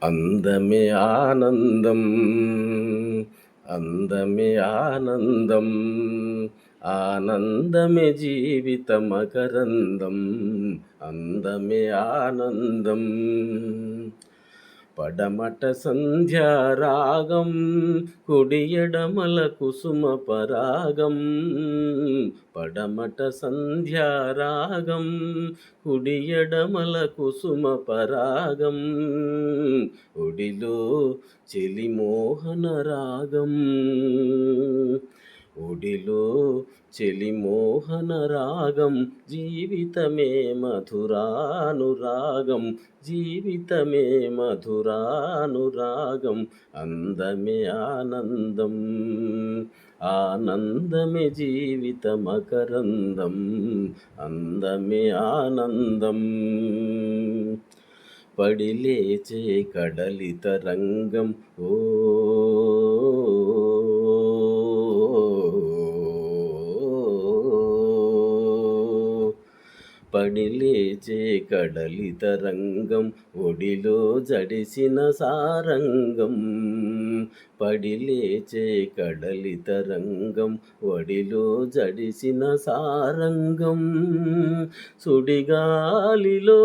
అందమే ఆనందం, అందమే ఆనందం, ఆనందమే జీవిత మకరందం, అందమే ఆనందం. పడమట సంధ్యారాగం, కుడి ఎడమల కుసుమ పరాగం. పడమట సంధ్యారాగం, కుడి ఎడమల కుసుమ పరాగం. ఒడిలో చెలిమోహన రాగం, ఒడిలో చెలిమోహన రాగం. జీవితమే మధురానురాగం, జీవితమే మధురానురాగం. అందమే ఆనందం, ఆనందమే జీవిత మకరందం, అందమే ఆనందం. పడిలేచే కడలి తరంగం, ఓ పడిలేచే కడలి తరంగం, ఒడిలో జడిసిన సారంగం. పడిలేచే కడలి తరంగం, ఒడిలో జడిసిన సారంగం. సుడిగాలిలో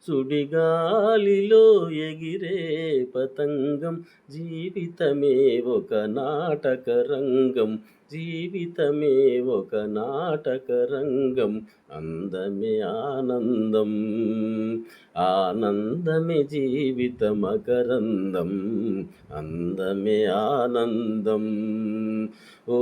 సుడిగాలిలో ఎగిరే పతంగం. జీవితమే ఒక నాటక రంగం, జీవితమే ఒక నాటక రంగం. అందమే ఆనందం, ఆనందమే జీవిత మకరందం, అందమే ఆనందం. ఓ